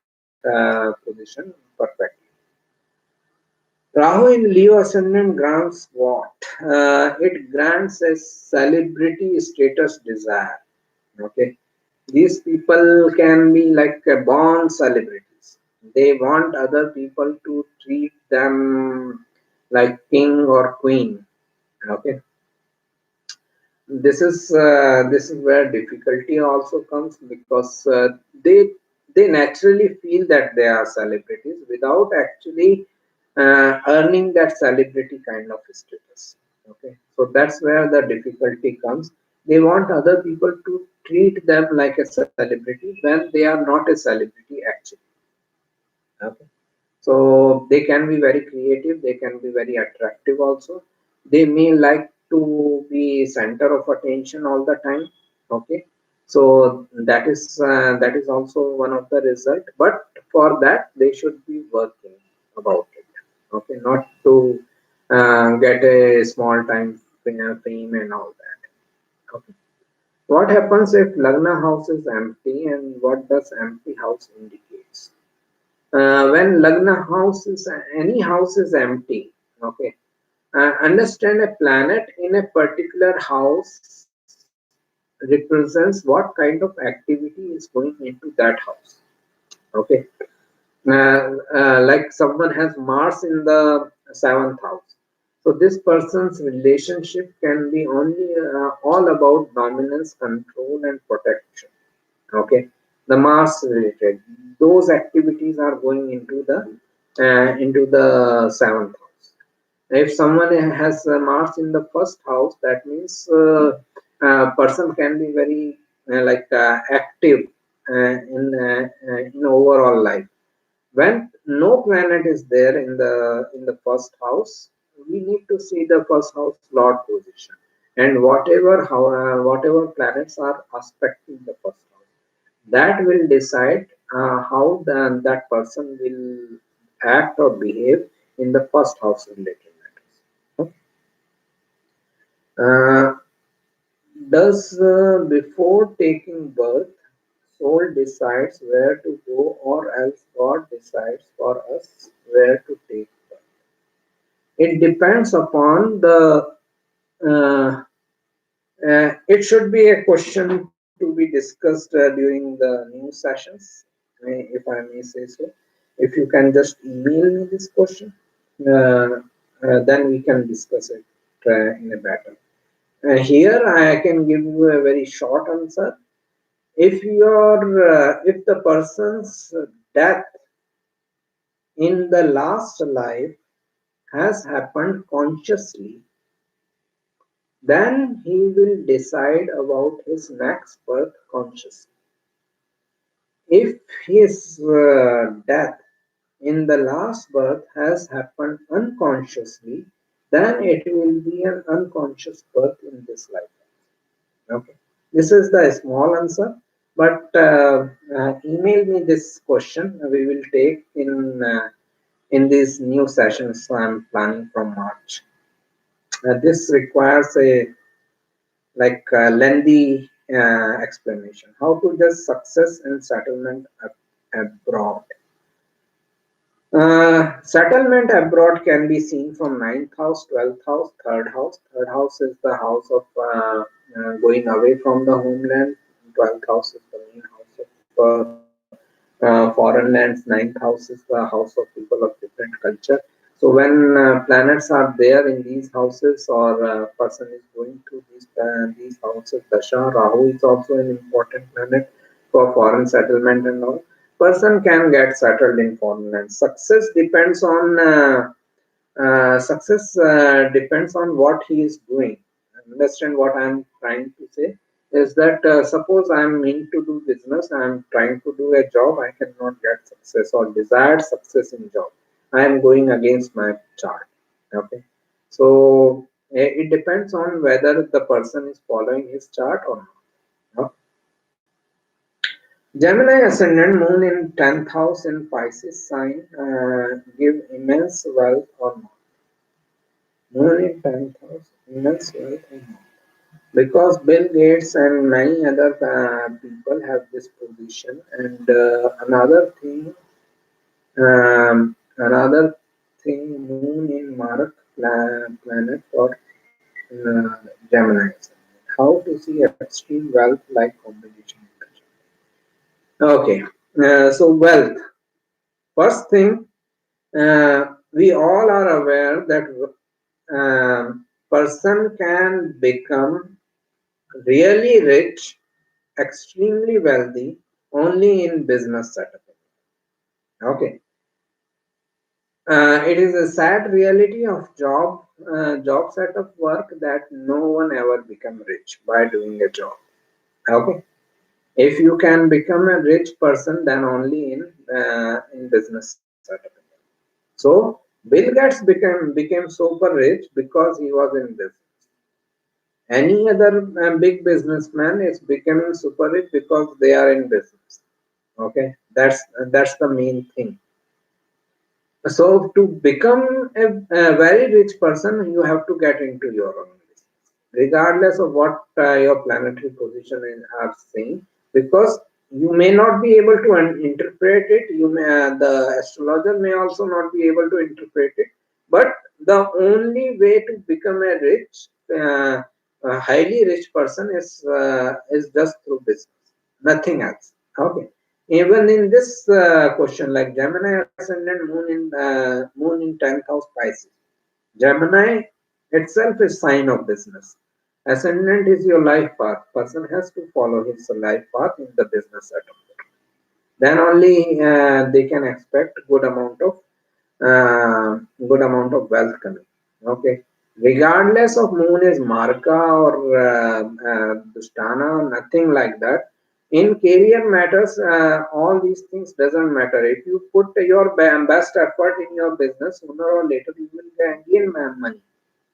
position perfectly. Rahu in Leo ascendant grants what? It grants a celebrity status desire. Okay, these people can be like born celebrities. They want other people to treat them like king or queen. Okay, this is where difficulty also comes, because they naturally feel that they are celebrities without actually earning that celebrity kind of status. Okay, so that's where the difficulty comes. They want other people to treat them like a celebrity when they are not a celebrity actually. Okay, so they can be very creative, they can be very attractive also. They may like to be center of attention all the time. Okay, so that is also one of the result, but for that they should be working about it. Okay, not to get a small time fame and all that. Okay, what happens if Lagna house is empty, and what does empty house indicates? When Lagna house is any house is empty, okay, understand a planet in a particular house represents what kind of activity is going into that house. Okay, like someone has Mars in the seventh house, so this person's relationship can be only all about dominance, control, and protection. Okay, the Mars related, those activities are going into the seventh house. If someone has Mars in the first house, that means person can be very active in overall life. When no planet is there in the first house, we need to see the first house Lord position, and whatever planets are aspecting the first house, that will decide how that person will act or behave in the first house related matters. Uh, does before taking birth soul decides where to go, or else God decides for us where to take birth. It depends upon the. It should be a question to be discussed during the new sessions, if I may say so. If you can just email me this question, then we can discuss it in a better. Here I can give you a very short answer. If the person's death in the last life has happened consciously, then he will decide about his next birth consciously. If his death in the last birth has happened unconsciously, then it will be an unconscious birth in this life. Okay, this is the small answer. But email me this question. We will take in these new sessions I'm planning from March. This requires a lengthy explanation. How to judge success and settlement abroad. Settlement abroad can be seen from ninth house, 12th house, third house. Third house is the house of going away from the homeland. 12th house is the main house of foreign lands. Ninth house is the house of people of different culture. So when planets are there in these houses, or person is going through these houses, Dasha, Rahu is also an important planet for foreign settlement and all. Person can get settled in foreign land. Success depends on what he is doing. Understand what I am trying to say is that suppose I am mean to do business, I am trying to do a job, I cannot get success or desired success in job, I am going against my chart. Okay, so it depends on whether the person is following his chart or not. Gemini ascendant, moon in 10th house in Pisces sign, give immense wealth or not? Moon in 10th house, immense wealth or not? Because Bill Gates and many other people have this position. And another thing, moon in Mark planet for Gemini. How to see extreme wealth like combination? Okay, so wealth. First thing, we all are aware that person can become really rich, extremely wealthy only in business setup. Okay, it is a sad reality of job setup work that no one ever become rich by doing a job. Okay, if you can become a rich person, then only in business setup. So Bill Gates became super rich because he was in business. Any other big businessman is becoming super rich because they are in business. Okay, that's the main thing. So to become a very rich person, you have to get into your own business, regardless of what your planetary position are saying, because you may not be able to interpret it. The astrologer may also not be able to interpret it. But the only way to become a highly rich person is just through business, nothing else. Okay. Even in this question, like Gemini ascendant, moon in 10th house Pisces. Gemini itself is sign of business. Ascendant is your life path. Person has to follow his life path in the business setup. Then only they can expect good amount of wealth coming. Okay, regardless of moon is Marka or Dushtana, nothing like that. In career matters, all these things doesn't matter. If you put your best effort in your business, sooner or later you will gain money.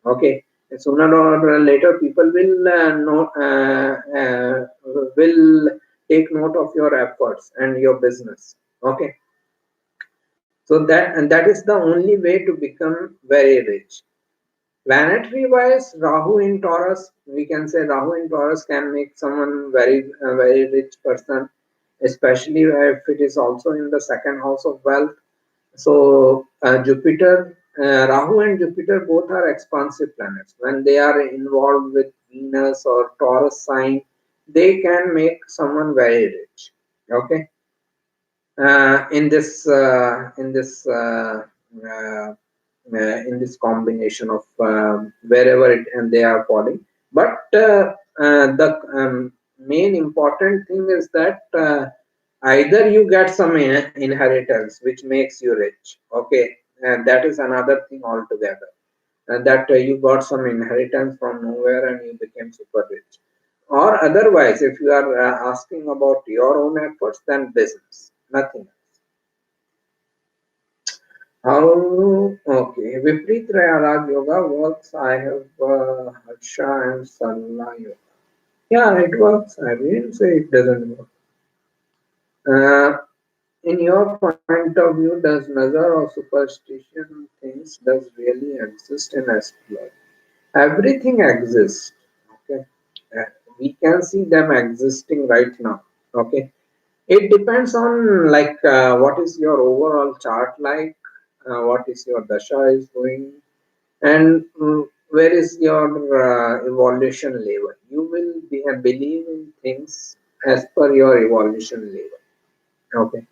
Okay, sooner or later people will take note of your efforts and your business. Okay, so that is the only way to become very rich. Planetary wise, Rahu in Taurus, we can say Rahu in Taurus can make someone very rich person. especially if it is also in the second house of wealth. So Jupiter, Rahu and Jupiter both are expansive planets. When they are involved with Venus or Taurus sign, they can make someone very rich. Okay, uh, in this combination of wherever it and they are falling. But the main important thing is that either you get some inheritance which makes you rich. Okay, and that is another thing altogether. And that you got some inheritance from nowhere and you became super rich. Or otherwise, if you are asking about your own efforts, then business, nothing. How okay? Viprit Raj Yoga works. I have Harsha and Sanla Yoga. Yeah, it works. I didn't say it doesn't work. In your point of view, does nazar or superstition things does really exist in astrology? Everything exists. Okay, we can see them existing right now. Okay, it depends on like what is your overall chart like, what is your dasha is doing, and where is your evolution level. You will believe in things as per your evolution level. Okay,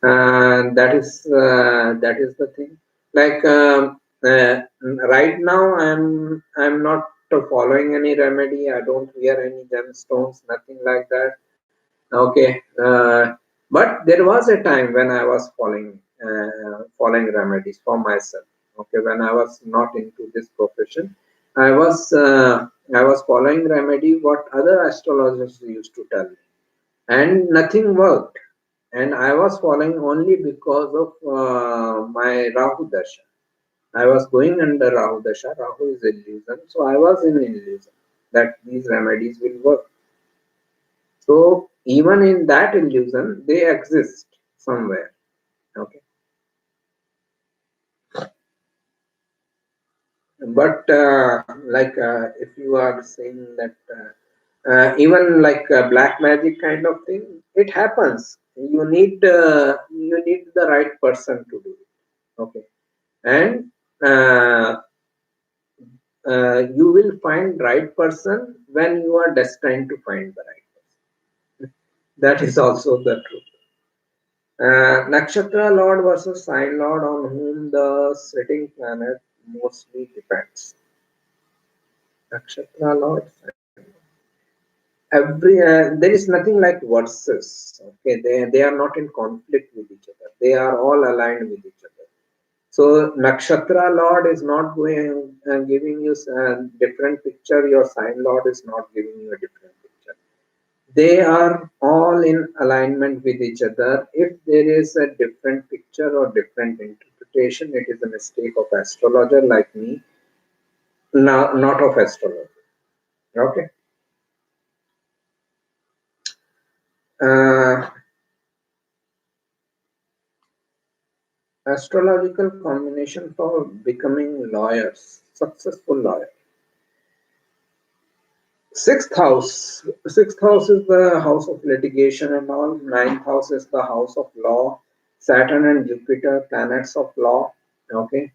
and that is the thing. Like right now, I'm not following any remedy. I don't wear any gemstones, nothing like that. Okay, but there was a time when I was following remedies for myself. Okay, when I was not into this profession, I was following remedy what other astrologers used to tell me, and nothing worked. And I was following only because of my Rahu Dasha. I was going under Rahu Dasha. Rahu is illusion, so I was in illusion that these remedies will work. So even in that illusion, they exist somewhere. Okay, but like if you are saying that even like black magic kind of thing, it happens. You need the right person to do it. Okay, and uh, you will find right person when you are destined to find the right person. That is also the truth. Nakshatra Lord versus Sign Lord on whom the sitting planet mostly depends. Nakshatra Lord. There is nothing like versus. Okay, they are not in conflict with each other. They are all aligned with each other. So Nakshatra Lord is not going giving you a different picture. Your sign Lord is not giving you a different picture. They are all in alignment with each other. If there is a different picture or different interpretation, it is a mistake of astrologer like me, not of astrologer. Okay. Uh, Astrological combination for becoming lawyers, successful lawyer. Sixth house is the house of litigation and all. Ninth house is the house of law. Saturn and Jupiter, planets of law. Okay.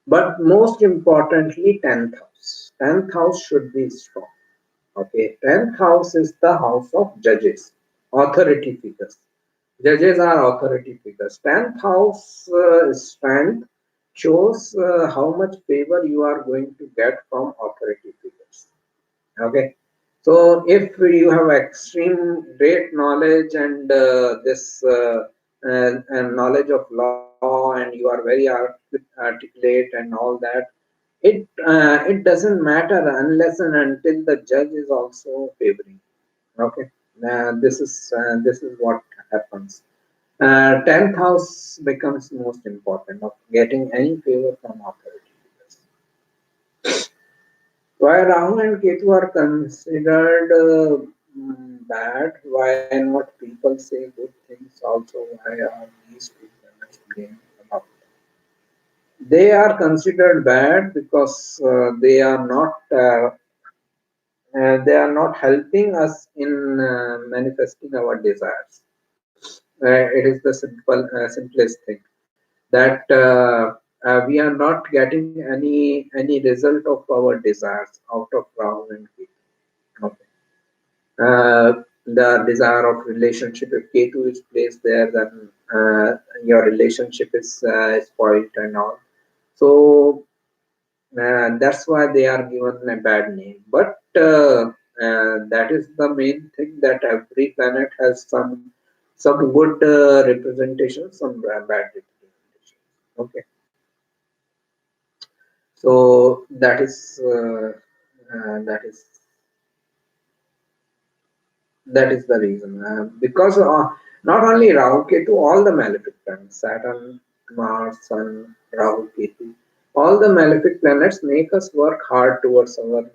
But most importantly, 10th house. 10th house should be strong. Okay. 10th house is the house of judges, authority figures. Judges are authority figures. 10th house strength shows how much favor you are going to get from authority figures. Okay. So if you have extreme great knowledge and this knowledge of law and you are very articulate and all that, it doesn't matter unless and until the judge is also favoring. Okay, this is what happens. 10th house becomes most important of getting any favor from authority figures. Why Rahu and Ketu are considered bad? Why not people say good things also? Why are these two planets blamed about? They are considered bad because they are not helping us in manifesting our desires. It is the simplest thing that we are not getting any result of our desires out of Rahu and Ketu. Okay. The desire of relationship, if Ketu is placed there, then your relationship is spoiled and all. So that's why they are given a bad name. But that is the main thing, that every planet has some good representation, some bad representation. Okay, so that is the reason. Because not only Rahu Ketu, all the malefic planets, Saturn, Mars, Sun, Rahu Ketu, all the malefic planets make us work hard towards our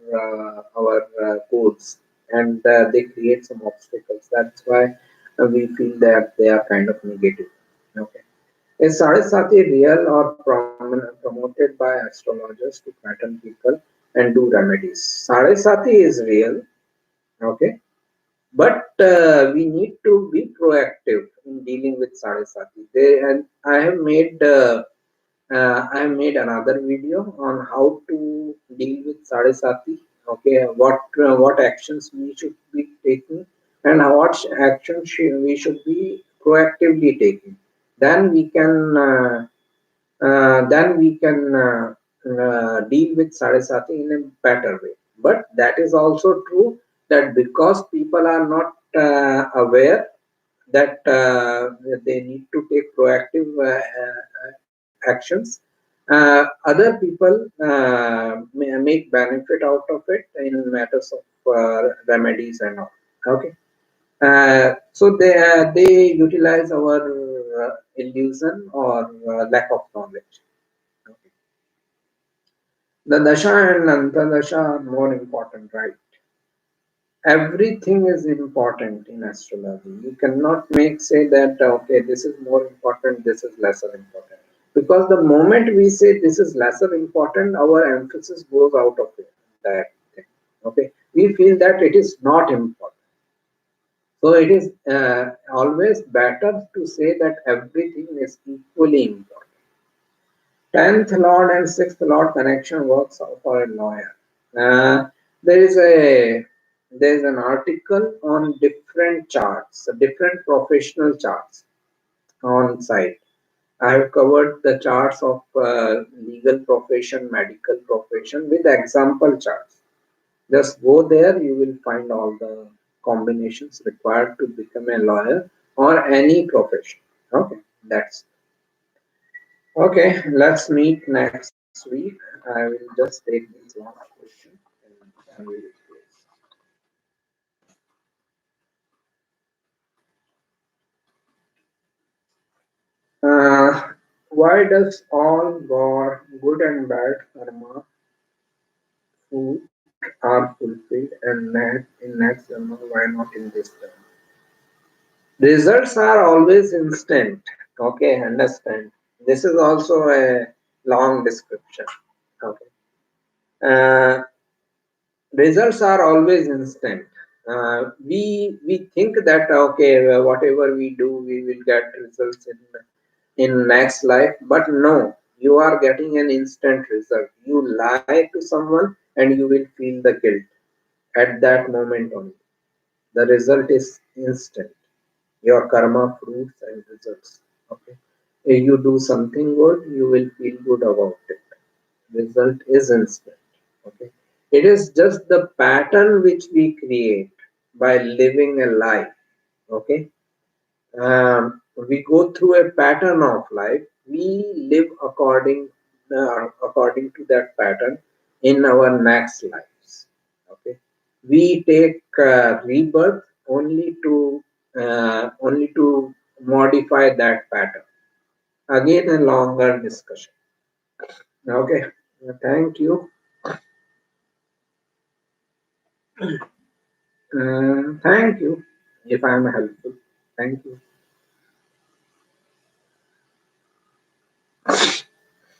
goals, and they create some obstacles. That's why we feel that they are kind of negative. Okay. Is Sadhasati real or promoted by astrologers to pattern people and do remedies? Sadhasati is real, okay, but we need to be proactive in dealing with Sadhasati. And I have made another video on how to deal with Sadhasati. Okay, what actions we should be taking, and what actions we should be proactively taking. Then we can deal with Saraswati in a better way. But that is also true that because people are not aware that they need to take proactive actions, other people make benefit out of it in matters of remedies and all. Okay. So they utilize our illusion or lack of knowledge. Okay. The dasha and antardasha are more important, right? Everything is important in astrology. You cannot make say that okay, this is more important, this is lesser important. Because the moment we say this is lesser important, our emphasis goes out of it. That thing. Okay, we feel that it is not important. So it is always better to say that everything is equally important. 10th Lord and 6th Lord connection works out for a lawyer. Uh, there is an article on different charts, different professional charts on site. I have covered the charts of legal profession, medical profession with example charts. Just go there, you will find all the combinations required to become a lawyer or any profession. Okay, that's okay. Let's meet next week. I will just take this last question and we will close. Why does all good and bad karma food are fulfilled and in next karma? Why not in this karma? Results are always instant. Okay, understand. This is also a long description. Okay. Uh, Results are always instant. We think that okay, whatever we do, we will get results in next life. But no, you are getting an instant result. You lie to someone and you will feel the guilt at that moment only. The result is instant. Your karma fruits and results. Okay, if you do something good, you will feel good about it. Result is instant. Okay, it is just the pattern which we create by living a life. Okay, we go through a pattern of life. We live according to that pattern in our next lives. Okay, we take rebirth only to modify that pattern. Again, a longer discussion. Okay, thank you. Thank you if I am helpful. Thank you.